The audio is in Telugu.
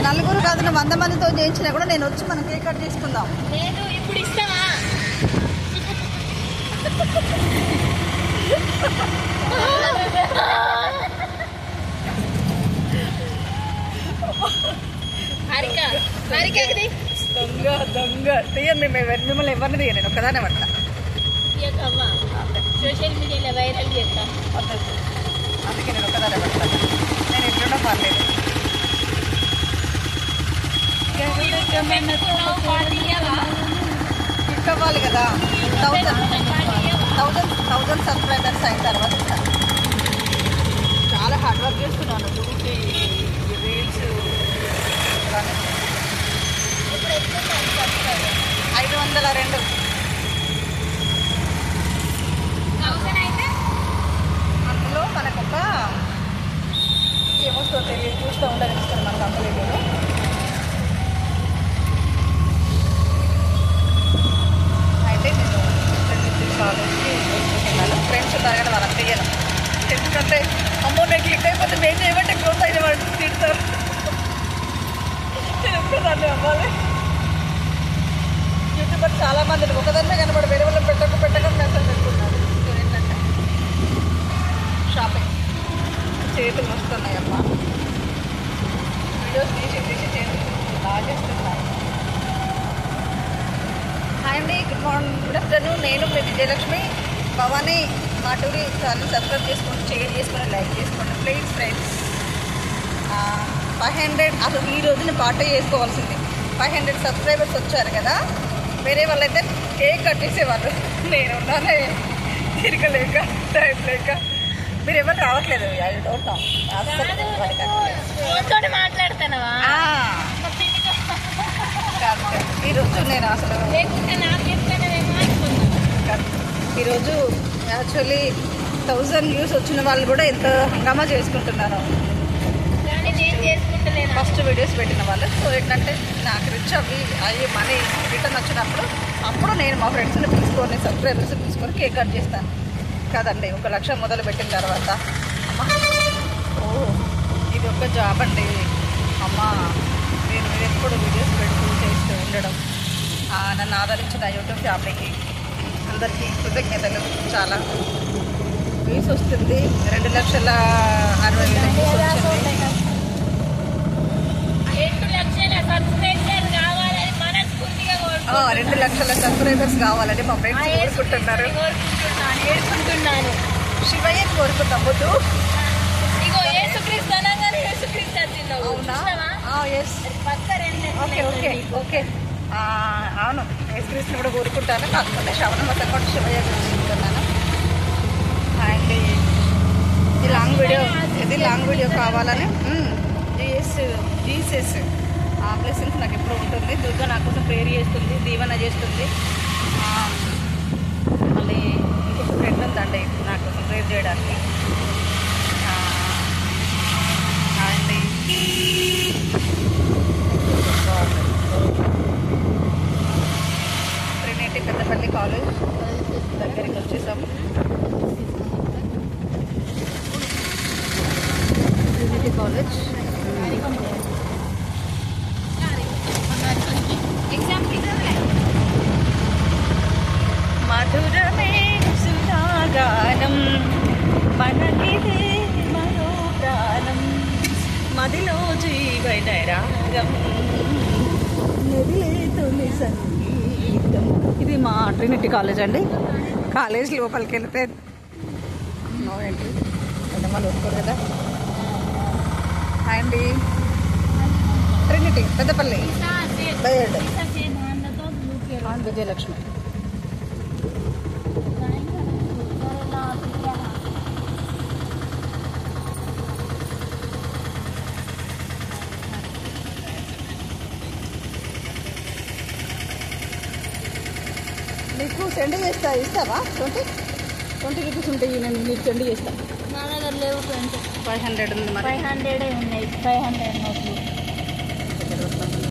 నలుగురు కాదు 100 మందితో చేయించినా కూడా నేను వచ్చి మనం కేక్ కట్ చేసుకుందాం. లేదు ఇప్పుడు ఇస్తావా? దొంగ దొంగ తీయండి. మిమ్మల్ని ఎవరిని తీయ, నేను ఒక్కదానే పడతా. సోషల్ మీడియాలో వైరల్ చేస్తా. అందుకే నేను ఒక్కదానే పడతాను. నేను ఎట్లున్నా పర్లేదు. ఇవ్వాలి కదా. 1000 సబ్స్క్రైబర్స్ అయిన తర్వాత చాలా హార్డ్ వర్క్ చేస్తున్నాను. Duty, reels 502. అందులో మనకొక ఏమొస్తుందో తెలియదు, చూస్తూ ఉండగలుగుతారు మన కంపెనీలో. అయితే నేను కాలేజ్కి వెళ్ళిపోతున్నాను. ఫ్రెండ్స్ ఉన్నారు కానీ వాళ్ళని తీయను. ఎందుకంటే అమ్మో నేను క్లిక్ అయిపోతే మేము చేయమంటే గ్రోత్ అయిన వాళ్ళు తిడతారు. నేను ఒక్కదాన్ని అవ్వాలి. యూట్యూబర్ చాలా మంది ఒకదాన్నే కనబడి వేరే వాళ్ళని పెట్టక మెసేజ్ పెట్టుకున్నారు. ఏంటంటే షాపింగ్ చేతులు వస్తున్నాయి అమ్మ. వీడియోస్ తీసి చేతులు బాగా చేస్తున్నాను. హాయ్ అండి, గుడ్ మార్నింగ్, గుడ్ ఆఫ్టర్నూన్. నేను మీ విజయలక్ష్మి. భవానీ మాటూరి ఛానల్ సబ్స్క్రైబ్ చేసుకోండి, షేర్ చేసుకోండి, లైక్ చేసుకోండి ప్లీజ్ ఫ్రెండ్స్. 500 అసలు ఈ రోజున పాట చేసుకోవాల్సింది. 500 సబ్స్క్రైబర్స్ వచ్చారు కదా. వేరే వాళ్ళైతే కేక్ కట్టేసేవాళ్ళు. నేను ఉన్నానే తిరగలేక, టైం లేక. మీరు ఎవరు రావట్లేదు. I don't know. మాట్లాడతానవా? ఈరోజు నేను అసలు ఈరోజు యాక్చువల్లీ 1000 వ్యూస్ వచ్చిన వాళ్ళు కూడా ఎంత హంగామా చేసుకుంటున్నారు. ఫస్ట్ వీడియోస్ పెట్టిన వాళ్ళు. సో ఏంటంటే నాకు రిచ్ అయ్యి మనీ రిటర్న్ వచ్చినప్పుడు అప్పుడు నేను మా ఫ్రెండ్స్ని పిలుచుకొని సబ్స్క్రైబర్స్ పిలుచుకొని కేక్ కట్ చేస్తాను కదండి. 1 లక్ష మొదలు పెట్టిన తర్వాత అమ్మ ఓ ఇది ఒక జాబ్ అండి అమ్మ. నేను ఎప్పుడు వీడియోస్ పెడుతూ చేస్తూ ఉండడం, నన్ను ఆదరించిన యూట్యూబ్ ఫ్యామిలీకి అందరికీ కృతజ్ఞతలు. చాలా వ్యూస్ వస్తుంది. 2,60,60,000 వ్యూస్ వచ్చింది. 2 లక్షల సబ్స్క్రైబర్స్ కావాలని మా ఫ్రెండ్స్ కోరుకుంటున్నారు. శివయ్య కోరుకుంటాం. ముందు ఓకే ఓకే ఓకే అవును, యేసుక్రీస్తుని కూడా కోరుకుంటాను. కాకపోతే శ్రవణ మాసం కూడా శివయ్య కోరుకుంటున్నాను. అండ్ ఇది లాంగ్ వీడియో కావాలని జీసస్ ఆ బ్లెస్సింగ్స్ నాకు ఎప్పుడు ఉంటుంది. దుర్గా నా కోసం ప్రేయర్ చేస్తుంది, దీవెన చేస్తుంది. మళ్ళీ ఇంకొక ఫ్రెండ్ ఉందండి నా కోసం ప్రేయర్ చేయడానికి. అండి ట్రినిటీ పెద్దపల్లి కాలేజ్ దగ్గరికి వచ్చేసాము. ట్రినిటీ కాలేజ్ మధురమే సుధాగానం మనకిదే మనోప్రాణం మదిలో జీవన రాగం నదిలేతుని సంగీతం. ఇది మా ట్రినిటీ కాలేజ్ అండి. కాలేజ్ లోపలికి వెళ్తే ఏంటి పెద్దమ్మలు ఒప్పుకోరు కదా. అండి ట్రినిటీ పెద్దపల్లి బయర్డ్ విజయలక్ష్మి. నీకు సెండ్ చేస్తా, ఇస్తావా? 20 రూపీస్ ఉంటాయి. నేను నీకు సెండ్ చేస్తాను. నా దగ్గర లేవు. 500 ఉంది. 500 ఉన్నాయి. 500 నోట్లు.